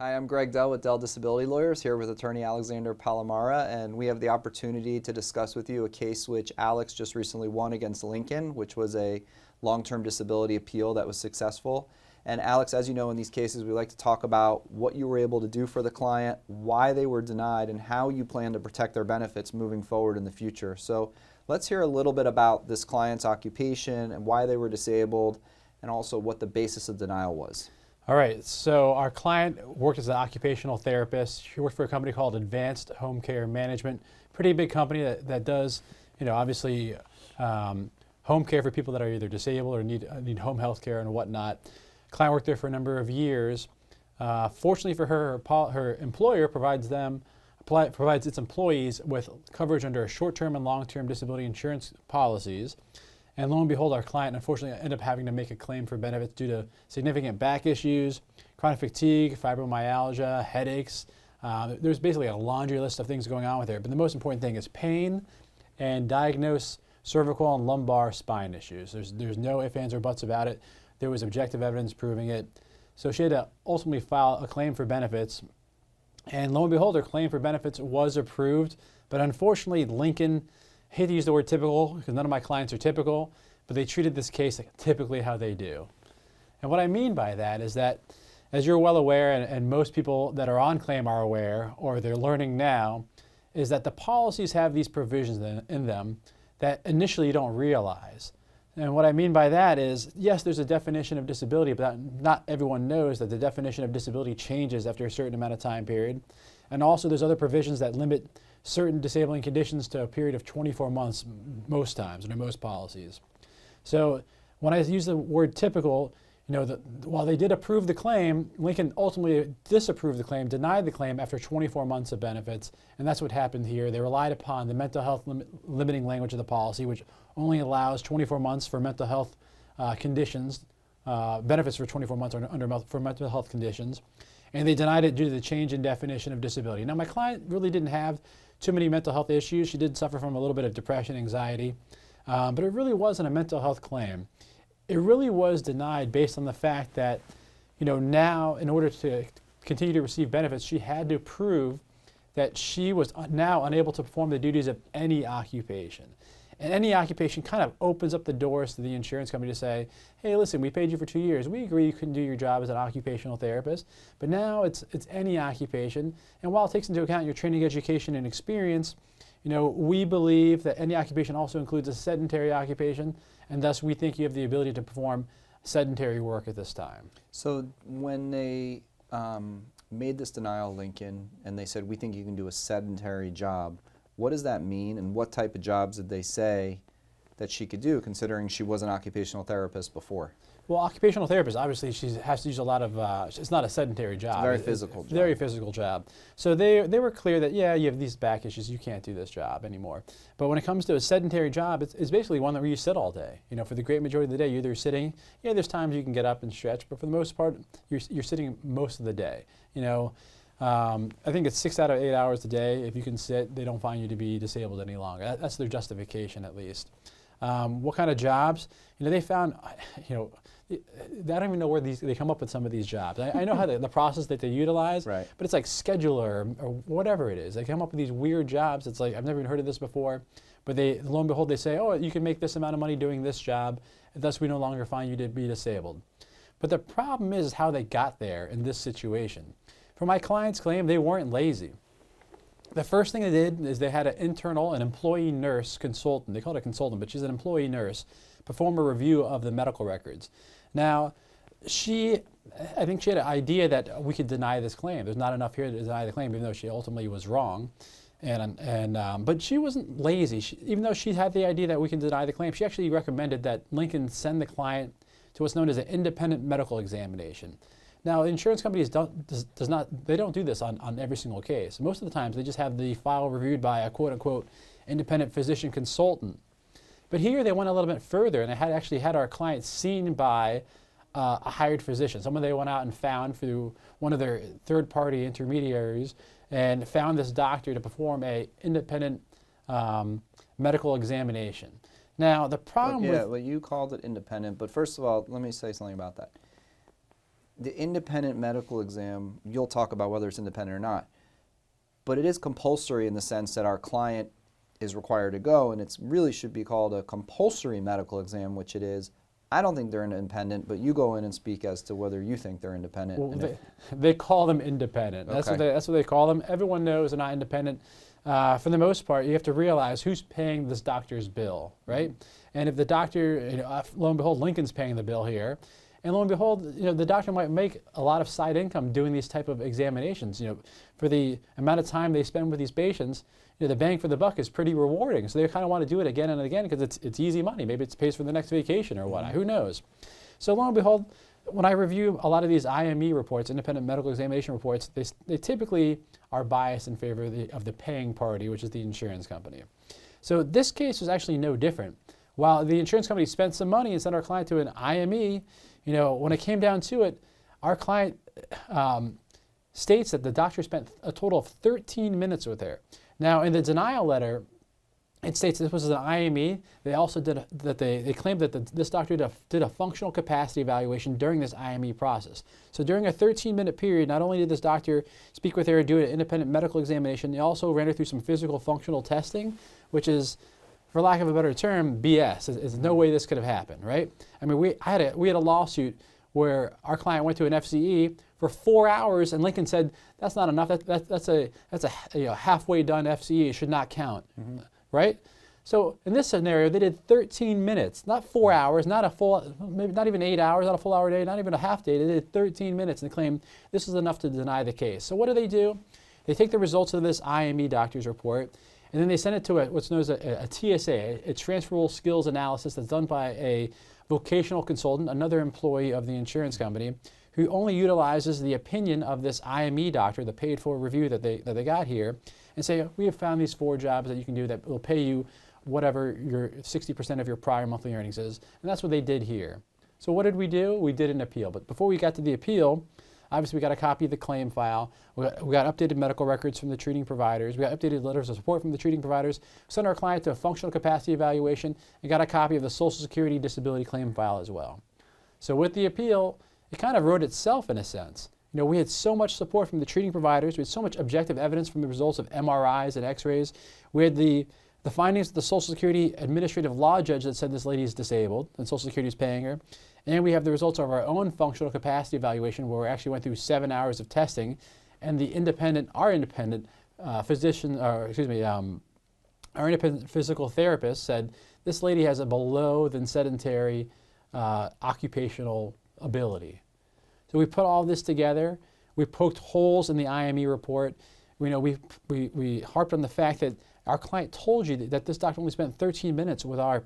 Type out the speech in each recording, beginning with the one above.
Hi, I'm Greg Dell with Dell Disability Lawyers, here with attorney Alex Palamara, and we have the opportunity to discuss with you a case which Alex just recently won against Lincoln, which was a long-term disability appeal that was successful. And Alex, as you know, in these cases, we like to talk about what you were able to do for the client, why they were denied, and how you plan to protect their benefits moving forward in the future. So let's hear a little bit about this client's occupation and why they were disabled, and also what the basis of denial was. All right, so our client worked as an occupational therapist. She worked for a company called Advanced Home Care Management, pretty big company that does, obviously home care for people that are either disabled or need home health care and whatnot. Client worked there for a number of years. Fortunately for her, her employer provides its employees with coverage under short-term and long-term disability insurance policies. And lo and behold, our client unfortunately ended up having to make a claim for benefits due to significant back issues, chronic fatigue, fibromyalgia, headaches. There's basically a laundry list of things going on with her. But the most important thing is pain and diagnose cervical and lumbar spine issues. There's no ifs, ands, or buts about it. There was objective evidence proving it. So she had to ultimately file a claim for benefits. And lo and behold, her claim for benefits was approved. But unfortunately, Lincoln, I hate to use the word typical because none of my clients are typical, but they treated this case like typically how they do. And what I mean by that is that, as you're well aware, and most people that are on claim are aware, or they're learning now, is that the policies have these provisions in them that initially you don't realize. And what I mean by that is, yes, there's a definition of disability, but not everyone knows that the definition of disability changes after a certain amount of time period. And also there's other provisions that limit certain disabling conditions to a period of 24 months most times under most policies. So when I use the word typical, while they did approve the claim, Lincoln ultimately disapproved the claim, denied the claim after 24 months of benefits, and that's what happened here. They relied upon the mental health limiting language of the policy, which only allows 24 months for mental health conditions, benefits for 24 months for mental health conditions, and they denied it due to the change in definition of disability. Now, my client really didn't have too many mental health issues. She did suffer from a little bit of depression, anxiety, but it really wasn't a mental health claim. It really was denied based on the fact that, now in order to continue to receive benefits, she had to prove that she was now unable to perform the duties of any occupation. And any occupation kind of opens up the doors to the insurance company to say, hey, listen, we paid you for 2 years. We agree you couldn't do your job as an occupational therapist, but now it's any occupation. And while it takes into account your training, education, and experience, we believe that any occupation also includes a sedentary occupation, and thus we think you have the ability to perform sedentary work at this time. So when they made this denial, Lincoln, and they said, we think you can do a sedentary job, what does that mean, and what type of jobs did they say that she could do, considering she was an occupational therapist before? Well, occupational therapist, obviously, she has to use a lot of, it's not a sedentary job. It's a very physical job. Very physical job. So they were clear that, yeah, you have these back issues, you can't do this job anymore. But when it comes to a sedentary job, it's basically one where you sit all day. For the great majority of the day, you're either sitting, there's times you can get up and stretch, but for the most part, you're sitting most of the day. I think it's 6 out of 8 hours a day. If you can sit, they don't find you to be disabled any longer. That's their justification, at least. What kind of jobs? They found, I don't even know where they come up with some of these jobs. I know how the process that they utilize, right, but it's like scheduler or whatever it is. They come up with these weird jobs. It's like, I've never even heard of this before, but lo and behold, they say, oh, you can make this amount of money doing this job, and thus we no longer find you to be disabled. But the problem is how they got there in this situation. For my client's claim, they weren't lazy. The first thing they did is they had an employee nurse consultant, they called it a consultant, but she's an employee nurse, perform a review of the medical records. Now, I think she had an idea that we could deny this claim. There's not enough here to deny the claim, even though she ultimately was wrong. But she wasn't lazy. Even though she had the idea that we can deny the claim, she actually recommended that Lincoln send the client to what's known as an independent medical examination. Now, insurance companies don't do this on every single case. Most of the times, they just have the file reviewed by a quote-unquote independent physician consultant. But here, they went a little bit further, and they actually had our client seen by a hired physician, someone they went out and found through one of their third-party intermediaries, and found this doctor to perform a independent medical examination. Now, the problem well, you called it independent, but first of all, let me say something about that. the independent medical exam, you'll talk about whether it's independent or not, but it is compulsory in the sense that our client is required to go, and it really should be called a compulsory medical exam, which it is. I don't think they're independent, but you go in and speak as to whether you think they're independent. Well, they call them independent. Okay. That's what they call them. Everyone knows they're not independent. For the most part, you have to realize who's paying this doctor's bill, right? And if the doctor, lo and behold, Lincoln's paying the bill here, and lo and behold, the doctor might make a lot of side income doing these type of examinations. For the amount of time they spend with these patients, the bang for the buck is pretty rewarding. So they kind of want to do it again and again because it's easy money. Maybe it pays for the next vacation or what. Who knows? So lo and behold, when I review a lot of these IME reports, independent medical examination reports, they typically are biased in favor of the paying party, which is the insurance company. So this case was actually no different. While the insurance company spent some money and sent our client to an IME, when it came down to it, our client states that the doctor spent a total of 13 minutes with her. Now, in the denial letter, it states this was an IME. They also they claimed that this doctor did a functional capacity evaluation during this IME process. So during a 13-minute period, not only did this doctor speak with her and do an independent medical examination, they also ran her through some physical functional testing, which is, for lack of a better term, BS. There's no way this could have happened, right? I mean, we had a lawsuit where our client went to an FCE for 4 hours, and Lincoln said that's not enough. That's a halfway done FCE. It should not count, right? So in this scenario, they did 13 minutes, not 4 hours, not a full, maybe not even 8 hours, not a full hour day, not even a half day. They did 13 minutes and claimed this is enough to deny the case. So what do? They take the results of this IME doctor's report, and then they send it to what's known as a TSA, a transferable skills analysis that's done by a vocational consultant, another employee of the insurance company, who only utilizes the opinion of this IME doctor, the paid-for review that they got here, and say, we have found these 4 jobs that you can do that will pay you whatever your 60% of your prior monthly earnings is. And that's what they did here. So what did we do? We did an appeal. But before we got to the appeal, obviously we got a copy of the claim file. We got updated medical records from the treating providers. We got updated letters of support from the treating providers. We sent our client to a functional capacity evaluation and got a copy of the Social Security disability claim file as well. So with the appeal, it kind of wrote itself in a sense. We had so much support from the treating providers. We had so much objective evidence from the results of MRIs and X-rays. We had the findings of the Social Security administrative law judge that said this lady is disabled and Social Security is paying her. And we have the results of our own functional capacity evaluation where we actually went through 7 hours of testing, and our independent physical therapist said this lady has a below than sedentary occupational ability. So we put all this together. We poked holes in the IME report. We harped on the fact that our client told you that this doctor only spent 13 minutes with our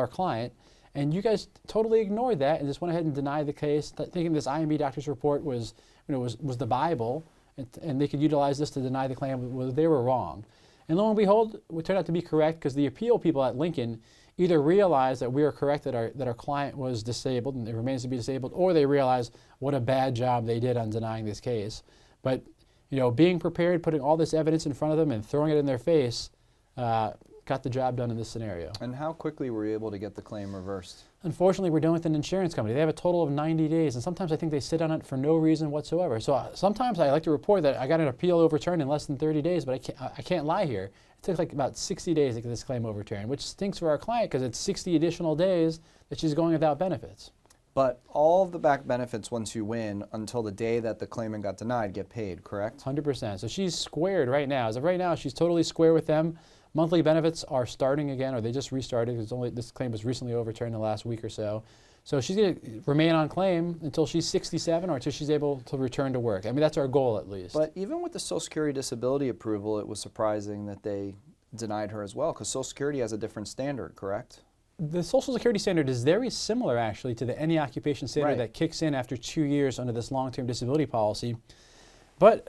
client, and you guys totally ignored that and just went ahead and denied the case, thinking this IME doctor's report was the Bible, and they could utilize this to deny the claim. Well, they were wrong. And lo and behold, we turned out to be correct because the appeal people at Lincoln either realized that we are correct that our client was disabled and it remains to be disabled, or they realized what a bad job they did on denying this case. But being prepared, putting all this evidence in front of them and throwing it in their face, got the job done in this scenario. And how quickly were you able to get the claim reversed? Unfortunately, we're dealing with an insurance company. They have a total of 90 days, and sometimes I think they sit on it for no reason whatsoever. So sometimes I like to report that I got an appeal overturned in less than 30 days, but I can't lie here. It took like about 60 days to get this claim overturned, which stinks for our client because it's 60 additional days that she's going without benefits. But all of the back benefits once you win until the day that the claimant got denied get paid, correct? 100%. So she's squared right now. As of right now, she's totally square with them. Monthly benefits are starting again, or they just restarted. This claim was recently overturned in the last week or so. So she's going to remain on claim until she's 67 or until she's able to return to work. I mean, that's our goal at least. But even with the Social Security disability approval, it was surprising that they denied her as well, because Social Security has a different standard, correct? The Social Security standard is very similar, actually, to the any occupation standard that kicks in after 2 years under this long-term disability policy. But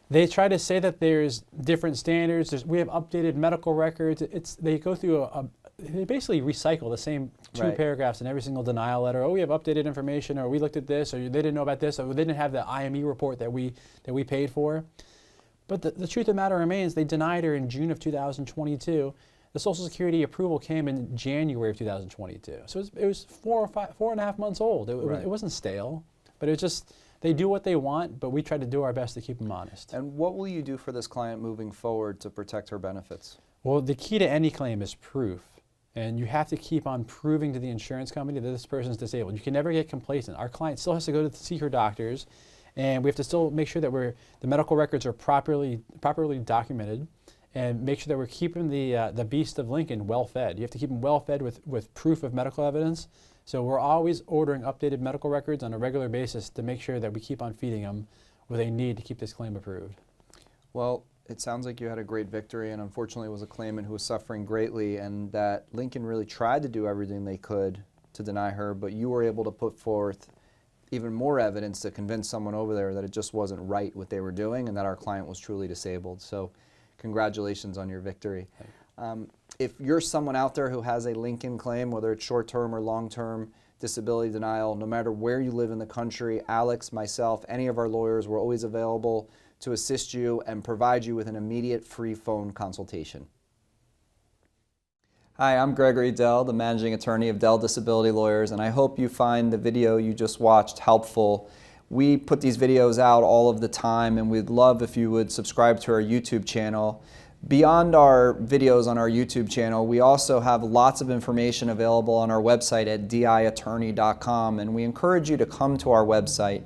they try to say that there's different standards. We have updated medical records. They go through they basically recycle the same 2 paragraphs in every single denial letter. Oh, we have updated information, or we looked at this, or they didn't know about this, or they didn't have the IME report that we paid for. But the truth of the matter remains, they denied her in June of 2022. The Social Security approval came in January of 2022. So it was 4.5 months old. It wasn't stale, but it was just they do what they want, but we try to do our best to keep them honest. And what will you do for this client moving forward to protect her benefits? Well, the key to any claim is proof. And you have to keep on proving to the insurance company that this person's disabled. You can never get complacent. Our client still has to go to see her doctors, and we have to still make sure that the medical records are properly documented, and make sure that we're keeping the beast of Lincoln well fed. You have to keep him well fed with proof of medical evidence. So we're always ordering updated medical records on a regular basis to make sure that we keep on feeding them with a need to keep this claim approved. Well, it sounds like you had a great victory, and unfortunately it was a claimant who was suffering greatly, and that Lincoln really tried to do everything they could to deny her, but you were able to put forth even more evidence to convince someone over there that it just wasn't right what they were doing and that our client was truly disabled. So congratulations on your victory. If you're someone out there who has a Lincoln claim, whether it's short-term or long-term disability denial, no matter where you live in the country, Alex, myself, any of our lawyers, we're always available to assist you and provide you with an immediate free phone consultation. Hi, I'm Gregory Dell, the managing attorney of Dell Disability Lawyers, and I hope you find the video you just watched helpful. We put these videos out all of the time, and we'd love if you would subscribe to our YouTube channel. Beyond our videos on our YouTube channel, we also have lots of information available on our website at diattorney.com, and we encourage you to come to our website.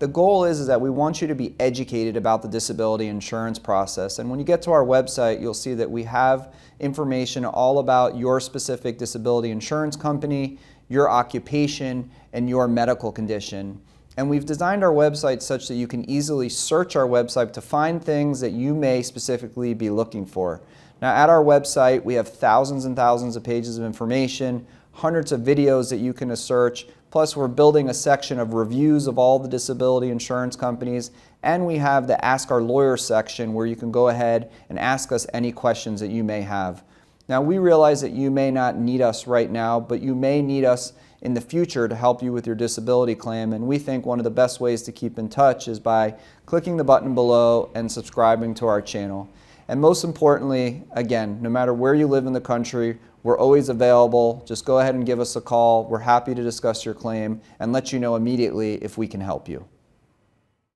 The goal is that we want you to be educated about the disability insurance process. And when you get to our website, you'll see that we have information all about your specific disability insurance company, your occupation, and your medical condition. And we've designed our website such that you can easily search our website to find things that you may specifically be looking for. Now, at our website, we have thousands and thousands of pages of information, hundreds of videos that you can search. Plus, we're building a section of reviews of all the disability insurance companies, and we have the Ask Our Lawyer section where you can go ahead and ask us any questions that you may have. Now, we realize that you may not need us right now, but you may need us in the future to help you with your disability claim, and we think one of the best ways to keep in touch is by clicking the button below and subscribing to our channel. And most importantly, again, no matter where you live in the country, we're always available. Just go ahead and give us a call. We're happy to discuss your claim and let you know immediately if we can help you.